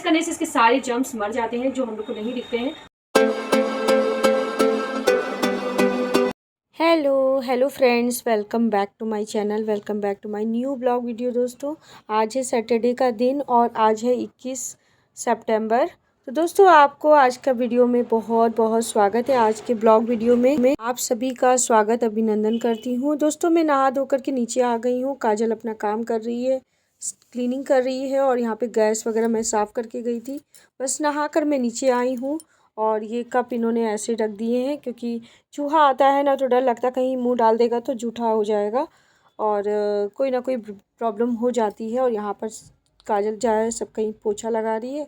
करने से इसके सारे जर्म्स मर जाते हैं जो हम लोग को नहीं दिखते हैं। Hello friends, welcome back to my channel, welcome back to my new blog video. दोस्तों, आज है सैटरडे का दिन और आज है 21 सितंबर। तो दोस्तों, आपको आज का वीडियो में बहुत बहुत स्वागत है। आज के ब्लॉग वीडियो में मैं आप सभी का स्वागत अभिनंदन करती हूँ। दोस्तों, मैं नहा धोकर के नीचे आ गई हूँ। काजल अपना काम कर रही है, क्लीनिंग कर रही है और यहाँ पे गैस वगैरह मैं साफ़ करके गई थी। बस नहा कर मैं नीचे आई हूँ और ये कप इन्होंने ऐसे रख दिए हैं क्योंकि चूहा आता है ना, तो डर लगता कहीं मुंह डाल देगा तो जूठा हो जाएगा और कोई ना कोई प्रॉब्लम हो जाती है। और यहाँ पर काजल जाए सब कहीं पोछा लगा रही है।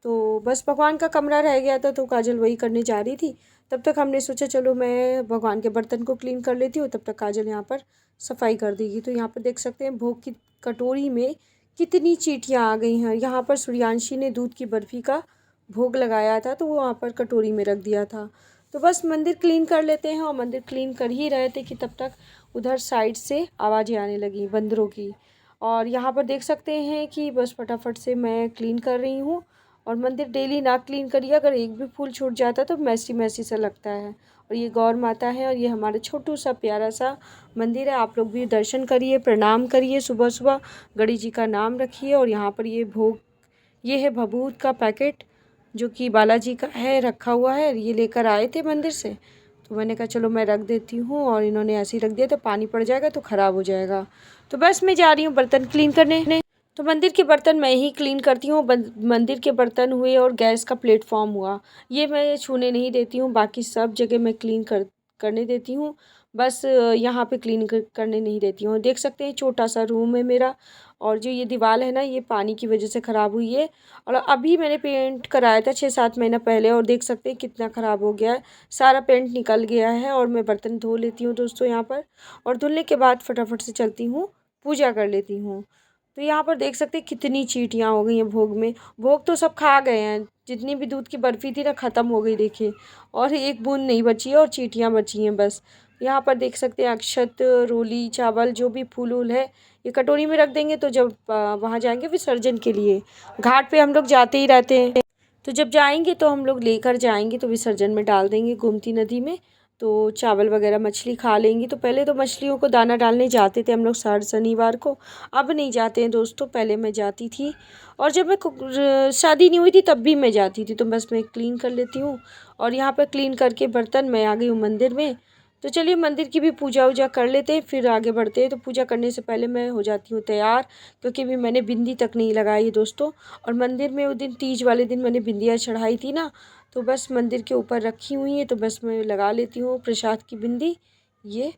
तो बस भगवान का कमरा रह गया था तो काजल वही करने जा रही थी। तब तक हमने सोचा चलो मैं भगवान के बर्तन को क्लीन कर लेती हूँ, तब तक काजल यहाँ पर सफाई कर देगी। तो यहाँ पर देख सकते हैं भोग की कटोरी में कितनी चींटियाँ आ गई हैं। यहाँ पर सूर्यांशी ने दूध की बर्फ़ी का भोग लगाया था तो वो वहाँ पर कटोरी में रख दिया था। तो बस मंदिर क्लीन कर लेते हैं। और मंदिर क्लीन कर ही रहे थे कि तब तक उधर साइड से आवाज़ें आने लगी बंदरों की। और यहाँ पर देख सकते हैं कि बस फटाफट से मैं क्लीन कर रही हूँ। और मंदिर डेली ना क्लीन करिए, अगर एक भी फूल छूट जाता तो मैसी मैसी सा लगता है। और ये गौर माता है और ये हमारा छोटू सा प्यारा सा मंदिर है। आप लोग भी दर्शन करिए, प्रणाम करिए, सुबह सुबह गणेश जी का नाम रखिए। और यहाँ पर ये भोग, ये है भभूत का पैकेट जो कि बालाजी का है, रखा हुआ है। ये लेकर आए थे मंदिर से तो मैंने कहा चलो मैं रख देती हूँ। और इन्होंने ऐसे ही रख दिया तो पानी पड़ जाएगा तो ख़राब हो जाएगा। तो बस मैं जा रही हूँ बर्तन क्लीन करने। तो मंदिर के बर्तन मैं ही क्लीन करती हूँ। मंदिर के बर्तन हुए और गैस का प्लेटफॉर्म हुआ, ये मैं छूने नहीं देती हूँ। बाकी सब जगह मैं क्लीन करने देती हूँ। बस यहाँ पे क्लीन करने नहीं देती हूँ। देख सकते हैं छोटा सा रूम है मेरा। और जो ये दीवार है ना, ये पानी की वजह से ख़राब हुई है। और अभी मैंने पेंट कराया था 6-7 महीना पहले और देख सकते हैं कितना ख़राब हो गया है। सारा पेंट निकल गया है। और मैं बर्तन धो लेती हूँ दोस्तों यहाँ पर। और धुलने के बाद फटाफट से चलती हूँ, पूजा कर लेती हूँ। तो यहाँ पर देख सकते हैं कितनी चींटियाँ हो गई हैं भोग में। भोग तो सब खा गए हैं, जितनी भी दूध की बर्फ़ी थी ना ख़त्म हो गई देखिए। और एक बूंद नहीं बची है और चींटियाँ बची हैं बस। यहाँ पर देख सकते हैं अक्षत, रोली, चावल, जो भी फूल वूल है ये कटोरी में रख देंगे। तो जब वहाँ जाएंगे विसर्जन के लिए, घाट पे हम लोग जाते ही रहते हैं, तो जब जाएंगे तो हम लोग लेकर जाएंगे तो विसर्जन में डाल देंगे गोमती नदी में। तो चावल वगैरह मछली खा लेंगी। तो पहले तो मछलियों को दाना डालने जाते थे हम लोग हर शनिवार को, अब नहीं जाते हैं दोस्तों। पहले मैं जाती थी और जब मैं शादी नहीं हुई थी तब भी मैं जाती थी। तो बस मैं क्लीन कर लेती हूँ। और यहाँ पर क्लीन करके बर्तन मैं आ गई हूँ मंदिर में। तो चलिए मंदिर की भी पूजा वूजा कर लेते हैं, फिर आगे बढ़ते हैं। तो पूजा करने से पहले मैं हो जाती हूँ तैयार, क्योंकि अभी मैंने बिंदी तक नहीं लगाई है दोस्तों। और मंदिर में उस दिन तीज वाले दिन मैंने बिंदियाँ चढ़ाई थी ना, तो बस मंदिर के ऊपर रखी हुई है। तो बस मैं लगा लेती हूँ प्रसाद की बिंदी ये।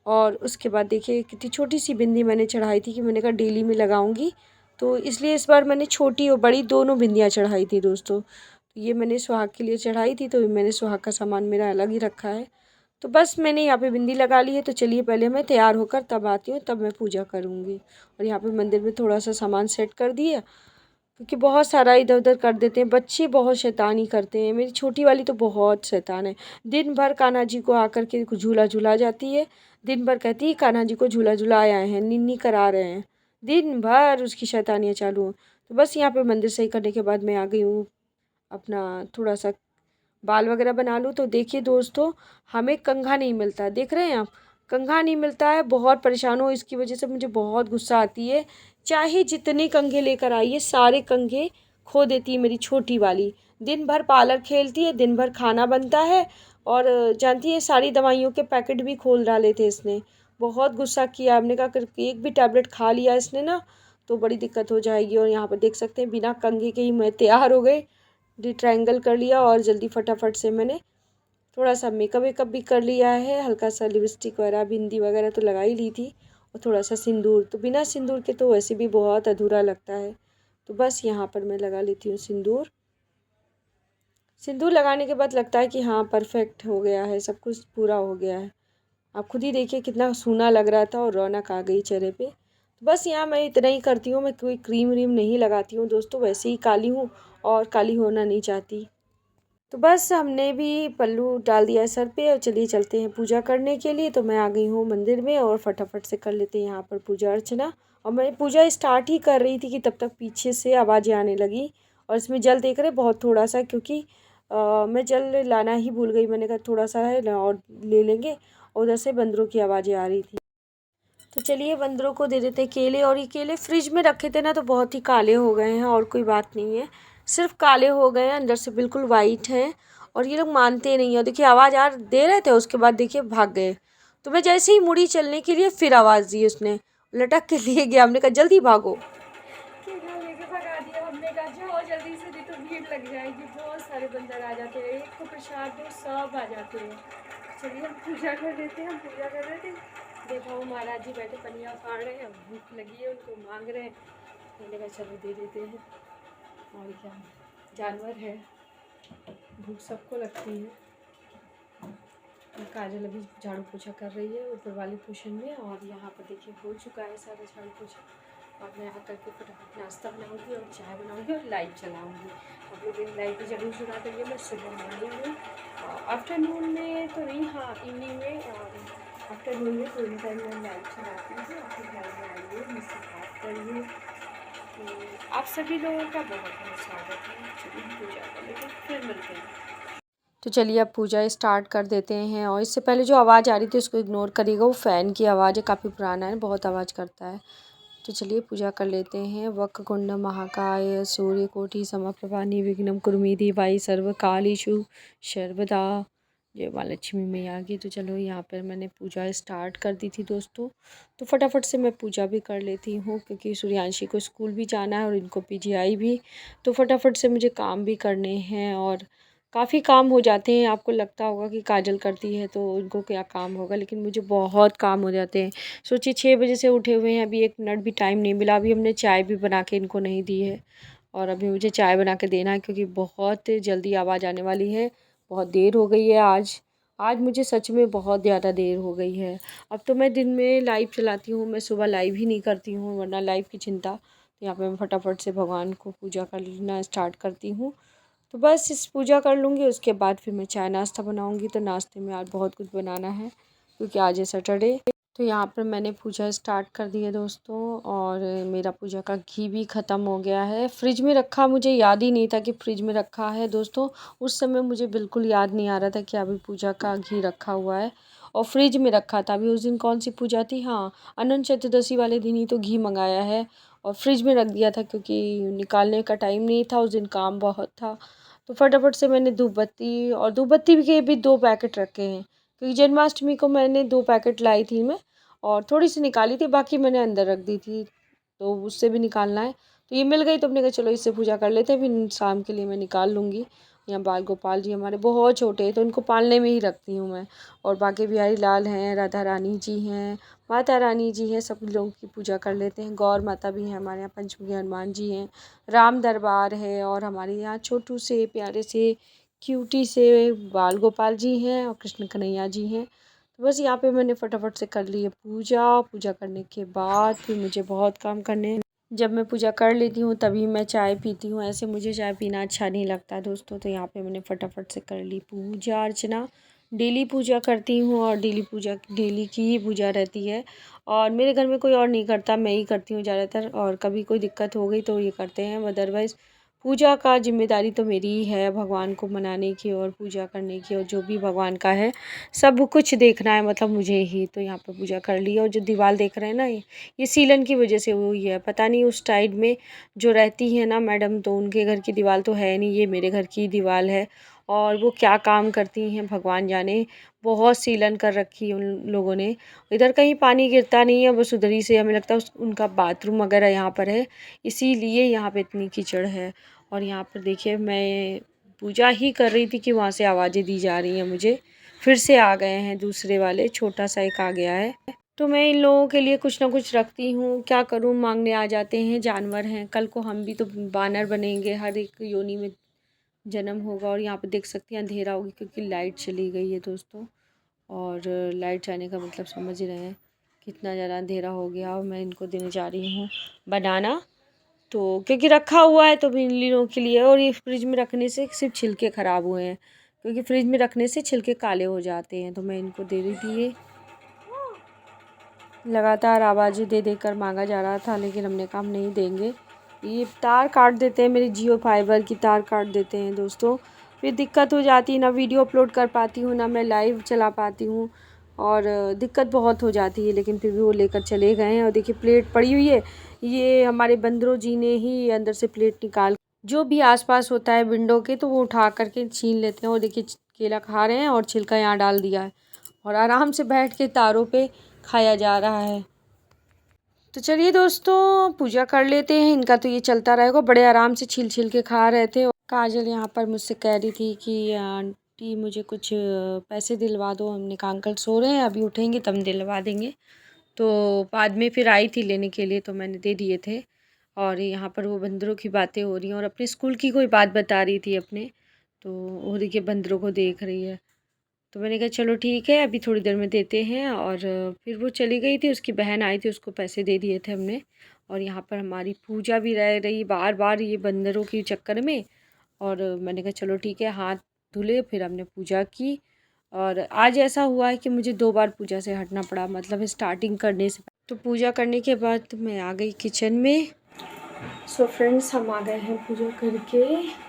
और उसके बाद देखिए कितनी छोटी सी बिंदी मैंने चढ़ाई थी कि मैंने कहा डेली में लगाऊंगी, तो इसलिए इस बार मैंने छोटी और बड़ी दोनों बिंदियाँ चढ़ाई थी दोस्तों। ये मैंने सुहाग के लिए चढ़ाई थी, तो मैंने सुहाग का सामान मेरा अलग ही रखा है। तो बस मैंने यहाँ पे बिंदी लगा ली है। तो चलिए पहले मैं तैयार होकर तब आती हूँ, तब मैं पूजा करूँगी। और यहाँ पे मंदिर में थोड़ा सा सामान सेट कर दिया, क्योंकि बहुत सारा इधर उधर कर देते हैं बच्चे, बहुत शैतानी करते हैं। मेरी छोटी वाली तो बहुत शैतान है, दिन भर कान्हा जी को आकर के झूला झूला जाती है। दिन भर कहती है कान्हा जी को झूला झूला आए हैं, निन्नी करा रहे हैं, दिन भर उसकी शैतानियाँ चालू हैं। तो बस यहाँ पे मंदिर सही करने के बाद मैं आ गई हूँ अपना थोड़ा सा बाल वगैरह बना लूँ। तो देखिए दोस्तों, हमें कंघा नहीं मिलता, देख रहे हैं आप, कंघा नहीं मिलता है। बहुत परेशान हो, इसकी वजह से मुझे बहुत गुस्सा आती है। चाहे जितने कंघे लेकर आइए, सारे कंघे खो देती है मेरी छोटी वाली। दिन भर पार्लर खेलती है, दिन भर खाना बनता है। और जानती है सारी दवाइयों के पैकेट भी खोल डाले थे इसने। बहुत गुस्सा किया, हमने कहा अगर एक भी टैबलेट खा लिया इसने ना तो बड़ी दिक्कत हो जाएगी। और यहाँ पर देख सकते हैं बिना कंघे के ही मैं तैयार हो गई। ट्रायंगल कर लिया और जल्दी फटाफट से मैंने थोड़ा सा मेकअप वेकअप भी कर लिया है। हल्का सा लिपस्टिक वगैरह, बिंदी वगैरह तो लगा ही ली थी। और थोड़ा सा सिंदूर, तो बिना सिंदूर के तो वैसे भी बहुत अधूरा लगता है। तो बस यहाँ पर मैं लगा लेती हूँ सिंदूर। सिंदूर लगाने के बाद लगता है कि हाँ परफेक्ट हो गया है, सब कुछ पूरा हो गया है। आप खुद ही देखिए कितना सूना लग रहा था और रौनक आ गई चेहरे पे। तो बस यहाँ मैं इतना ही करती हूँ, मैं कोई क्रीम व्रीम नहीं लगाती हूँ दोस्तों, वैसे ही काली हूँ और काली होना नहीं चाहती। तो बस हमने भी पल्लू डाल दिया सर पे और चलिए चलते हैं पूजा करने के लिए। तो मैं आ गई हूँ मंदिर में और फटाफट से कर लेते हैं यहाँ पर पूजा अर्चना। और मैं पूजा स्टार्ट ही कर रही थी कि तब तक पीछे से आवाज़ें आने लगी और इसमें जल देख रहे बहुत थोड़ा सा, क्योंकि मैं जल लाना ही भूल गई। मैंने कहा थोड़ा सा है ना और ले लेंगे। और उधर से बंदरों की आवाज़ें आ रही थी। तो चलिए बंदरों को दे देते केले। और ये केले फ्रिज में रखे थे ना तो बहुत ही काले हो गए हैं, और कोई बात नहीं है, सिर्फ काले हो गए हैं, अंदर से बिल्कुल वाइट हैं। और ये लोग मानते नहीं है। देखिए आवाज़ आ दे रहे थे, उसके बाद देखिए भाग गए। तो मैं जैसे ही मुड़ी चलने के लिए फिर आवाज़ दी उसने, लटक के लिए गया। हमने कहा जल्दी भागो। लेके भगा दिया। हमने कहा जाओ जल्दी से, नहीं तो भीड़ लग जाएगी। बहुत सारे बंदर आ जाते हैं, एक को प्रसाद दो सब आ जाते हैं। चलिए हम पूजा कर लेते हैं। हम पूजा कर रहे थे, देखा वो महाराज जी बैठे पनिया फाड़ रहे हैं, भूख लगी है उनको, मांग रहे हैं। मैंने कहा चलो दे देते हैं, और क्या, जानवर है, भूख सबको लगती है। काजल अभी झाड़ू पोछा कर रही है ऊपर वाले पोर्शन में, और यहाँ पर देखिए हो चुका है सारा झाड़ू पोछा। और मैं यहाँ करके फटाफट नाश्ता बनाऊँगी और चाय बनाऊँगी और लाइट चलाऊँगी। आप लोग इन लाइट भी जरूर सुना करिए। मैं सुबह मॉर्निंग में, आफ्टरनून में तो नहीं, हाँ इवनिंग में, आफ्टरनून में कोई टाइम में लाइट चलाती हूँ। आपके घर में आइए, मुझसे बात करिए। तो आप सभी लोगों का बहुत बहुत स्वागत है। चलिए पूजा कर लेते हैं, फिर मिलते हैं। तो चलिए अब पूजा स्टार्ट कर देते हैं। और इससे पहले जो आवाज़ आ रही थी उसको इग्नोर करिएगा, वो फ़ैन की आवाज़ है, काफ़ी पुराना है, बहुत आवाज़ करता है। तो चलिए पूजा कर लेते हैं। वक्रतुंड महाकाय सूर्यकोटि समप्रभा निर्विघ्नं कुरु मे देवा सर्वकार्येषु सर्वदा। जय माँ लक्ष्मी मैया की। तो चलो यहाँ पर मैंने पूजा स्टार्ट कर दी थी दोस्तों। तो फटाफट से मैं पूजा भी कर लेती हूँ, क्योंकि सूर्यांशी को स्कूल भी जाना है और इनको पीजीआई भी। तो फटाफट से मुझे काम भी करने हैं, और काफ़ी काम हो जाते हैं। आपको लगता होगा कि काजल करती है तो उनको क्या काम होगा, लेकिन मुझे बहुत काम हो जाते हैं। सोचिए 6 बजे से उठे हुए हैं, अभी 1 मिनट भी टाइम नहीं मिला। अभी हमने चाय भी बना के इनको नहीं दी है, और अभी मुझे चाय बना के देना है, क्योंकि बहुत जल्दी आवाज़ आने वाली है। बहुत देर हो गई है आज। आज मुझे सच में बहुत ज़्यादा देर हो गई है। अब तो मैं दिन में लाइव चलाती हूँ, मैं सुबह लाइव ही नहीं करती हूँ, वरना लाइव की चिंता। तो यहाँ पे मैं फटाफट से भगवान को पूजा करना स्टार्ट करती हूँ। तो बस इस पूजा कर लूँगी, उसके बाद फिर मैं चाय नाश्ता बनाऊँगी। तो नाश्ते में आज बहुत कुछ बनाना है, क्योंकि आज है सैटरडे। तो यहाँ पर मैंने पूजा स्टार्ट कर दी है दोस्तों, और मेरा पूजा का घी भी ख़त्म हो गया है। फ्रिज में रखा, मुझे याद ही नहीं था कि फ्रिज में रखा है दोस्तों। उस समय मुझे बिल्कुल याद नहीं आ रहा था कि अभी पूजा का घी रखा हुआ है और फ्रिज में रखा था। अभी उस दिन कौन सी पूजा थी, हाँ अनंत चतुर्दशी वाले दिन ही तो घी मंगाया है और फ्रिज में रख दिया था, क्योंकि निकालने का टाइम नहीं था, उस दिन काम बहुत था। तो फटाफट से मैंने धूप बत्ती के भी 2 पैकेट रखे हैं, क्योंकि जन्माष्टमी को मैंने 2 पैकेट लाई थी मैं, और थोड़ी सी निकाली थी, बाकी मैंने अंदर रख दी थी, तो उससे भी निकालना है। तो ये मिल गई तो हमने कहा चलो इससे पूजा कर लेते हैं, फिर शाम के लिए मैं निकाल लूँगी। यहाँ बाल गोपाल जी हमारे बहुत छोटे हैं, तो इनको पालने में ही रखती हूँ मैं। और बाकी बिहारी लाल हैं, राधा रानी जी हैं, माता रानी जी हैं, सब लोगों की पूजा कर लेते हैं। गौर माता भी हैं हमारे यहाँ, पंचमुखी हनुमान जी हैं, राम दरबार है, और हमारे यहाँ छोटू से प्यारे से क्यूटी से बाल गोपाल जी हैं, और कृष्ण कन्हैया जी हैं। तो बस यहाँ पे मैंने फटाफट से कर ली है पूजा। पूजा करने के बाद फिर मुझे बहुत काम करने हैं। जब मैं पूजा कर लेती हूँ तभी मैं चाय पीती हूँ, ऐसे मुझे चाय पीना अच्छा नहीं लगता दोस्तों। तो यहाँ पे मैंने फटाफट से कर ली पूजा अर्चना। डेली पूजा करती हूँ, और डेली की ही पूजा रहती है, और मेरे घर में कोई और नहीं करता, मैं ही करती हूँ ज़्यादातर। और कभी कोई दिक्कत हो गई तो ये करते हैं, अदरवाइज़ पूजा का जिम्मेदारी तो मेरी ही है, भगवान को मनाने की और पूजा करने की, और जो भी भगवान का है सब कुछ देखना है, मतलब मुझे ही। तो यहाँ पे पूजा कर ली। और जो दीवार देख रहे हैं ना, ये सीलन की वजह से हुई है। पता नहीं उस साइड में जो रहती है ना मैडम, तो उनके घर की दीवार तो है नहीं, ये मेरे घर की दीवार है। और वो क्या काम करती हैं भगवान जाने, बहुत सीलन कर रखी है उन लोगों ने। इधर कहीं पानी गिरता नहीं है, बस उधर ही से हमें लगता है उनका बाथरूम वगैरह यहाँ पर है, इसीलिए यहाँ पे इतनी कीचड़ है। और यहाँ पर देखिए मैं पूजा ही कर रही थी कि वहाँ से आवाज़ें दी जा रही हैं मुझे। फिर से आ गए हैं दूसरे वाले, छोटा सा एक आ गया है। तो मैं इन लोगों के लिए कुछ ना कुछ रखती हूँ, क्या करूँ, मांगने आ जाते हैं, जानवर हैं। कल को हम भी तो बानर बनेंगे, हर एक योनि में जन्म होगा। और यहाँ पे देख सकती हैं अंधेरा होगी, क्योंकि लाइट चली गई है दोस्तों। और लाइट जाने का मतलब समझ ही रहे हैं, कितना ज़्यादा अंधेरा हो गया। और मैं इनको देने जा रही हूँ बनाना, तो क्योंकि रखा हुआ है तो भी इन लोगों के लिए। और ये फ्रिज में रखने से सिर्फ छिलके ख़राब हुए हैं, क्योंकि फ्रिज में रखने से छिलके काले हो जाते हैं। तो मैं इनको दे दी थी। ये लगातार आवाज़ें दे देकर मांगा जा रहा था, लेकिन हमने कहा हम नहीं देंगे, ये तार काट देते हैं, मेरे जियो फाइबर की तार काट देते हैं दोस्तों। फिर दिक्कत हो जाती है, ना वीडियो अपलोड कर पाती हूँ, ना मैं लाइव चला पाती हूँ, और दिक्कत बहुत हो जाती है। लेकिन फिर भी वो लेकर चले गए हैं। और देखिए प्लेट पड़ी हुई है, ये हमारे बंदरों जी ने ही अंदर से प्लेट निकाल, जो भी आसपास होता है विंडो के, तो वो उठा करके छीन लेते हैं। और देखिए केला खा रहे हैं और छिलका यहाँ डाल दिया है, और आराम से बैठ के तारों पे खाया जा रहा है। तो चलिए दोस्तों पूजा कर लेते हैं, इनका तो ये चलता रहेगा। बड़े आराम से छील छील के खा रहे थे। काजल यहाँ पर मुझसे कह रही थी कि आंटी मुझे कुछ पैसे दिलवा दो। हमने कहा अंकल सो रहे हैं, अभी उठेंगे तब दिलवा देंगे। तो बाद में फिर आई थी लेने के लिए, तो मैंने दे दिए थे। और यहाँ पर वो बंदरों की बातें हो रही हैं, और अपने स्कूल की कोई बात बता रही थी अपने, तो वो देखिए बंदरों को देख रही है। तो मैंने कहा चलो ठीक है, अभी थोड़ी देर में देते हैं। और फिर वो चली गई थी, उसकी बहन आई थी, उसको पैसे दे दिए थे हमने। और यहाँ पर हमारी पूजा भी रह रही बार बार ये बंदरों के चक्कर में। और मैंने कहा चलो ठीक है, हाथ धुले, फिर हमने पूजा की। और आज ऐसा हुआ है कि मुझे 2 बार पूजा से हटना पड़ा, मतलब स्टार्टिंग करने से। तो पूजा करने के बाद मैं आ गई किचन में। सो फ्रेंड्स, हम आ गए हैं पूजा करके।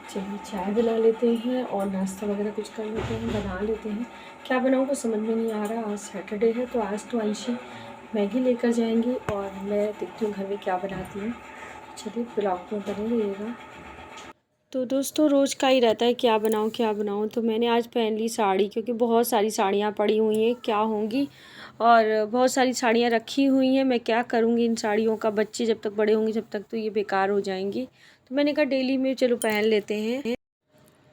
चलिए चाय बना लेते हैं और नाश्ता वगैरह कुछ कर लेते हैं, बना लेते हैं। क्या बनाऊँ कुछ समझ में नहीं आ रहा। आज सैटरडे है, तो आज तो अंशी मैगी लेकर जाएंगी, और मैं देखती हूँ घर में क्या बनाती हूँ। चलिए ब्लॉग में बने रहिएगा। तो दोस्तों रोज़ का ही रहता है क्या बनाऊँ क्या बनाऊँ। तो मैंने आज पहन ली साड़ी, क्योंकि बहुत सारी साड़ियाँ पड़ी हुई हैं, क्या होंगी। और बहुत सारी साड़ियाँ रखी हुई हैं, मैं क्या करूँगी इन साड़ियों का। बच्चे जब तक बड़े होंगे जब तक तो ये बेकार हो जाएंगी। तो मैंने कहा डेली में चलो पहन लेते हैं।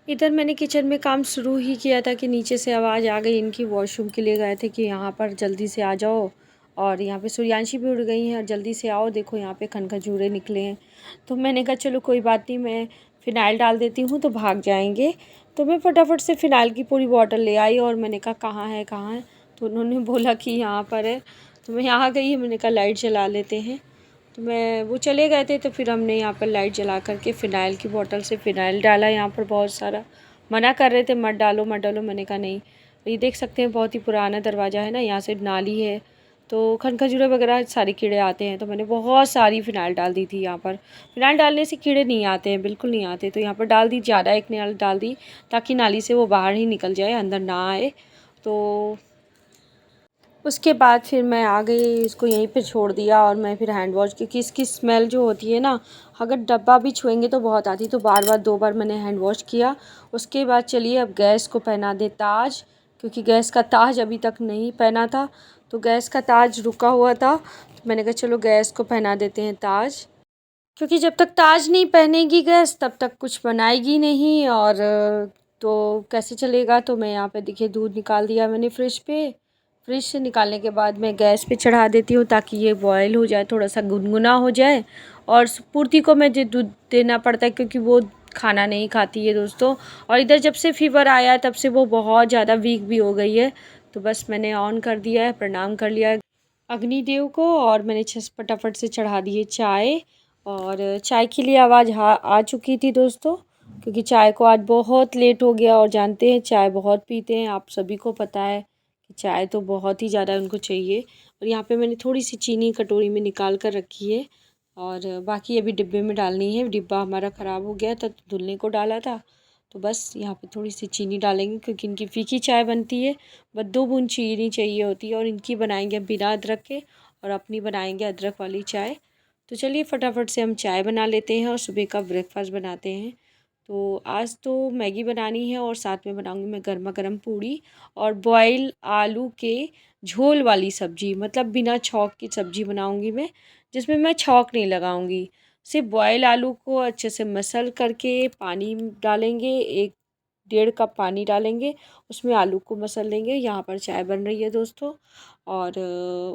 इधर मैंने किचन में काम शुरू ही किया था कि नीचे से आवाज़ आ गई इनकी। वॉशरूम के लिए गए थे कि यहाँ पर जल्दी से आ जाओ। और यहाँ पे सूर्यांशी भी उड़ गई हैं, और जल्दी से आओ, देखो यहाँ पे खनखजूरे निकले हैं। तो मैंने कहा चलो कोई बात नहीं, मैं फ़िनाइल डाल देती हूँ तो भाग जाएंगे। तो मैं फटाफट से फ़िनाइल की पूरी बॉटल ले आई, और मैंने कहा कहाँ है कहाँ है। तो उन्होंने बोला कि यहाँ पर है। तो मैं यहाँ गई, मैंने कहा लाइट जला लेते हैं। तो वो चले गए थे, तो फिर हमने यहाँ पर लाइट जला करके फ़िनाइल की बोतल से फ़िनाइल डाला। यहाँ पर बहुत सारा मना कर रहे थे मत डालो मत डालो, मैंने कहा नहीं। ये देख सकते हैं बहुत ही पुराना दरवाज़ा है ना, यहाँ से नाली है, तो खनखजूरे वगैरह सारे कीड़े आते हैं। तो मैंने बहुत सारी फ़िनाइल डाल दी थी यहाँ पर। फ़िनाइल डालने से कीड़े नहीं आते हैं, बिल्कुल नहीं आते। तो यहाँ पर डाल दी ज़्यादा, एक नाली डाल दी, ताकि नाली से वो बाहर ही निकल जाए, अंदर ना आए। तो उसके बाद फिर मैं आ गई, इसको यहीं पे छोड़ दिया। और मैं फिर हैंड वॉश, क्योंकि इसकी स्मेल जो होती है ना, अगर डब्बा भी छुएंगे तो बहुत आती। तो बार बार 2 बार मैंने हैंड वॉश किया। उसके बाद चलिए अब गैस को पहना दे ताज, क्योंकि गैस का ताज अभी तक नहीं पहना था। तो गैस का ताज रुका हुआ था, तो मैंने कहा चलो गैस को पहना देते हैं ताज। क्योंकि जब तक ताज नहीं पहनेगी गैस, तब तक कुछ बनाएगी नहीं। और तो कैसे चलेगा। तो मैं यहाँ पे देखिए दूध निकाल दिया मैंने फ्रिज से निकालने के बाद मैं गैस पे चढ़ा देती हूँ, ताकि ये बॉयल हो जाए, थोड़ा सा गुनगुना हो जाए। और पूर्ति को मैं दूध देना पड़ता है, क्योंकि वो खाना नहीं खाती है दोस्तों। और इधर जब से फीवर आया है तब से वो बहुत ज़्यादा वीक भी हो गई है। तो बस मैंने ऑन कर दिया है, प्रणाम कर लिया है अग्निदेव को, और मैंने फटाफट से चढ़ा दिए चाय। और चाय के लिए आवाज़ आ चुकी थी दोस्तों, क्योंकि चाय को आज बहुत लेट हो गया। और जानते हैं चाय बहुत पीते हैं, आप सभी को पता है कि चाय तो बहुत ही ज़्यादा उनको चाहिए। और यहाँ पे मैंने थोड़ी सी चीनी कटोरी में निकाल कर रखी है, और बाकी अभी डिब्बे में डालनी है। डिब्बा हमारा ख़राब हो गया था, तो धुलने को डाला था। तो बस यहाँ पे थोड़ी सी चीनी डालेंगे, क्योंकि इनकी फीकी चाय बनती है, बस 2 बूंद चीनी चाहिए होती है। और इनकी बनाएंगे बिना अदरक के, और अपनी बनाएंगे अदरक वाली चाय। तो चलिए फटाफट से हम चाय बना लेते हैं और सुबह का ब्रेकफास्ट बनाते हैं। तो आज तो मैगी बनानी है, और साथ में बनाऊंगी मैं गर्मा गर्म पूड़ी और बॉयल आलू के झोल वाली सब्ज़ी, मतलब बिना छौंक की सब्ज़ी बनाऊंगी मैं, जिसमें मैं छौंक नहीं लगाऊंगी। सिर्फ बॉयल आलू को अच्छे से मसल करके पानी डालेंगे, 1-1.5 कप पानी डालेंगे, उसमें आलू को मसल लेंगे। यहाँ पर चाय बन रही है दोस्तों, और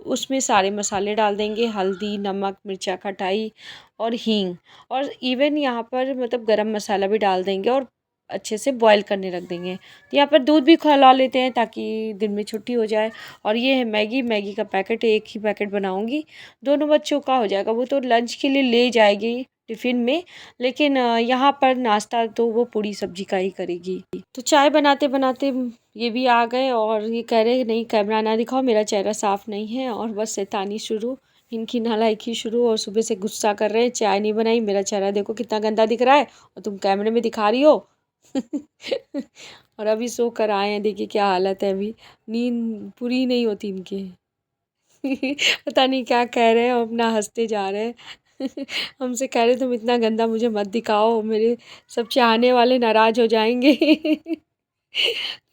उसमें सारे मसाले डाल देंगे, हल्दी, नमक, मिर्चा, खटाई और हींग, और इवन यहाँ पर मतलब गरम मसाला भी डाल देंगे, और अच्छे से बॉईल करने रख देंगे। तो यहाँ पर दूध भी खौला लेते हैं, ताकि दिन में छुट्टी हो जाए। और ये है मैगी का पैकेट, एक ही पैकेट बनाऊंगी, दोनों बच्चों का हो जाएगा। वो तो लंच के लिए ले जाएगी टिफ़िन में, लेकिन यहाँ पर नाश्ता तो वो पूड़ी सब्जी का ही करेगी। तो चाय बनाते बनाते ये भी आ गए, और ये कह रहे नहीं कैमरा ना दिखाओ, मेरा चेहरा साफ़ नहीं है, और बस शैतानी शुरू। इनकी नालायकी शुरू, और सुबह से गुस्सा कर रहे हैं, चाय नहीं बनाई, मेरा चेहरा देखो कितना गंदा दिख रहा है और तुम कैमरे में दिखा रही हो। और अभी सो कर आए हैं, देखिए क्या हालत है, अभी नींद पूरी नहीं होती इनकी। पता नहीं क्या कह रहे हैं, और अपना हंसते जा रहे हैं। हमसे कह रहे तुम इतना गंदा मुझे मत दिखाओ, मेरे सब चाहने वाले नाराज हो जाएंगे।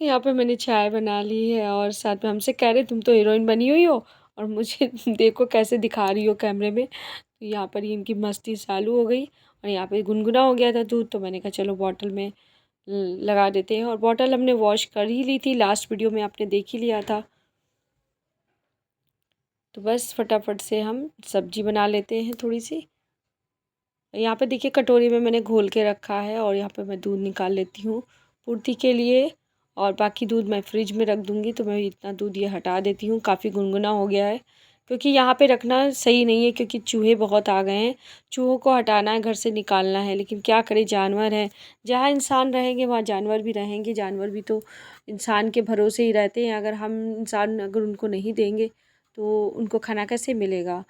यहाँ पे मैंने चाय बना ली है, और साथ में हमसे कह रहे तुम तो हीरोइन बनी हुई हो और मुझे देखो कैसे दिखा रही हो कैमरे में। तो यहाँ पर ही इनकी मस्ती चालू हो गई, और यहाँ पे गुनगुना हो गया था दूध, तो मैंने कहा चलो बॉटल में लगा देते हैं। और बॉटल हमने वॉश कर ही ली थी, लास्ट वीडियो में आपने देख ही लिया था। तो बस फटाफट से हम सब्जी बना लेते हैं थोड़ी सी। यहाँ पे देखिए कटोरी में मैंने घोल के रखा है, और यहाँ पे मैं दूध निकाल लेती हूँ पूर्ति के लिए, और बाकी दूध मैं फ्रिज में रख दूँगी। तो मैं इतना दूध ये हटा देती हूँ, काफ़ी गुनगुना हो गया है, क्योंकि यहाँ पे रखना सही नहीं है, क्योंकि चूहे बहुत आ गए हैं। चूहों को हटाना है, घर से निकालना है, लेकिन क्या करें, जानवर हैं, जहाँ इंसान रहेंगे वहाँ जानवर भी रहेंगे। जानवर भी तो इंसान के भरोसे ही रहते हैं, अगर हम इंसान अगर उनको नहीं देंगे तो उनको खाना कैसे मिलेगा।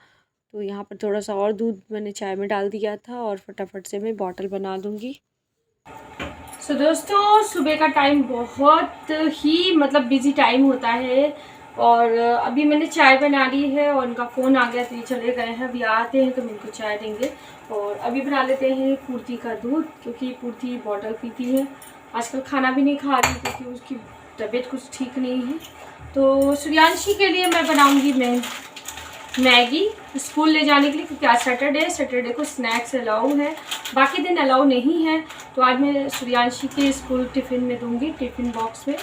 तो यहाँ पर थोड़ा सा और दूध मैंने चाय में डाल दिया था, और फटाफट से मैं बॉटल बना दूँगी। सो दोस्तों, सुबह का टाइम बहुत ही मतलब बिजी टाइम होता है, और अभी मैंने चाय बना ली है, और उनका फ़ोन आ गया तो ये चले गए हैं, अभी आते हैं तो मैं उनको चाय देंगे। और अभी बना लेते हैं पूर्ति का दूध, क्योंकि पूर्ति बॉटल पीती है, आजकल खाना भी नहीं खा रही क्योंकि उसकी तबीयत कुछ ठीक नहीं है। तो सूर्यांशी के लिए मैं बनाऊँगी मैगी स्कूल ले जाने के लिए, क्योंकि आज सैटरडे को स्नैक्स अलाउ है, बाकी दिन अलाउ नहीं है। तो आज मैं सूर्यांशी के स्कूल टिफ़िन में दूंगी, टिफ़िन बॉक्स में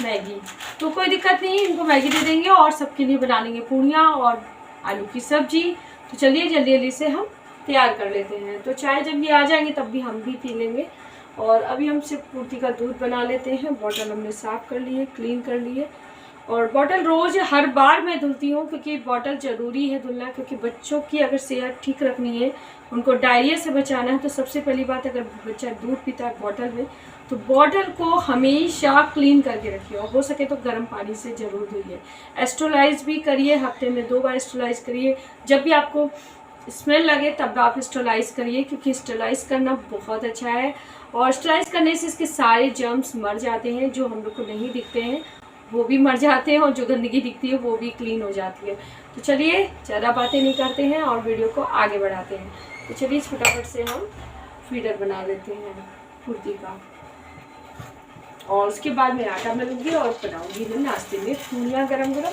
मैगी। तो कोई दिक्कत नहीं, इनको मैगी दे देंगे, और सबके लिए बना लेंगे पूड़ियाँ और आलू की सब्जी। तो चलिए जल्दी जल्दी से हम तैयार कर लेते हैं। तो चाय जब भी आ जाएंगे तब भी हम भी पी लेंगे। और अभी हम सिर्फ पूर्ति का दूध बना लेते हैं। बॉटल हमने साफ़ कर ली है, क्लीन कर ली है, और बॉटल रोज़ हर बार मैं धुलती हूँ, क्योंकि बॉटल ज़रूरी है धुलना, क्योंकि बच्चों की अगर सेहत ठीक रखनी है, उनको डायरिया से बचाना है, तो सबसे पहली बात, अगर बच्चा दूध पीता है बॉटल में, तो बॉटल को हमेशा क्लीन करके रखिए, और हो सके तो गर्म पानी से ज़रूर धुलिए। एस्ट्रोलाइज भी करिए, हफ्ते में 2 बार एस्ट्रोलाइज करिए। जब भी आपको स्मेल लगे तब आप स्टरलाइज करिए, क्योंकि स्टरलाइज करना बहुत अच्छा है, और स्टरलाइज करने से इसके सारे जर्म्स मर जाते हैं, जो हम लोग को नहीं दिखते हैं वो भी मर जाते हैं, और जो गंदगी दिखती है वो भी क्लीन हो जाती है। तो चलिए ज़्यादा बातें नहीं करते हैं और वीडियो को आगे बढ़ाते हैं। तो चलिए फटाफट से हम फीडर बना लेते हैं पूर्ति का, और उसके बाद मैं आटा मलूँगी और बनाऊँगी मैं नाश्ते में पूड़ियाँ गरम गरम।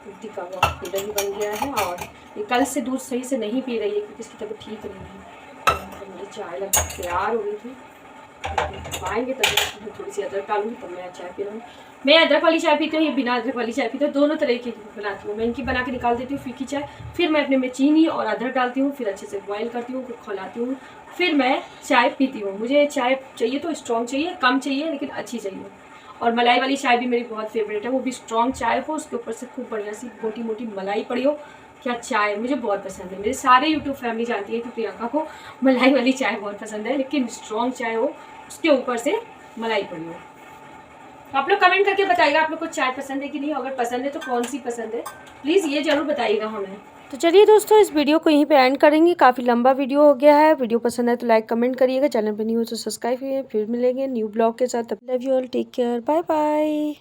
पूर्ति का वो फीडर भी बन गया है, और ये कल से दूध सही से नहीं पी रही है, क्योंकि इसकी तबीयत ठीक नहीं है। मेरी चाय लगभग तैयार हो गई थी, पाएंगे तब मैं थोड़ी सी अदरक डालूंगी, तब मैं चाय पी रहा हूँ। मैं अदरक वाली चाय पीती हूँ, ये बिना अदरक वाली चाय पीती हूँ, दोनों तरह की बनाती हूँ मैं। इनकी बना के निकाल देती हूँ फीकी चाय, फिर मैं अपने में चीनी और अदरक डालती हूँ, फिर अच्छे से बॉयल करती हूँ, फिर खौलाती हूँ, फिर मैं चाय पीती हूँ। मुझे चाय चाहिए तो स्ट्रॉन्ग चाहिए, कम चाहिए लेकिन अच्छी चाहिए। और मलाई वाली चाय भी मेरी बहुत फेवरेट है, वो भी स्ट्रॉन्ग चाय हो, उसके ऊपर से खूब बढ़िया सी मोटी मोटी मलाई पड़ी हो, क्या चाय मुझे बहुत पसंद है। मेरे सारे यूट्यूब फैमिली जानती है कि प्रियंका को मलाई वाली चाय बहुत पसंद है, लेकिन स्ट्रॉन्ग चाय हो, उसके ऊपर से मलाई पड़ी हो। आप लोग कमेंट करके बताइएगा आप लोग को चाय पसंद है कि नहीं, अगर पसंद है तो कौन सी पसंद है, प्लीज़ ये ज़रूर बताइएगा हमें। तो चलिए दोस्तों, इस वीडियो को यहीं पे एंड करेंगे, काफ़ी लंबा वीडियो हो गया है। वीडियो पसंद है तो लाइक कमेंट करिएगा, चैनल पर नहीं हो तो सब्सक्राइब करिए। फिर मिलेंगे न्यू ब्लॉग के साथ। Love you all, take care, bye bye.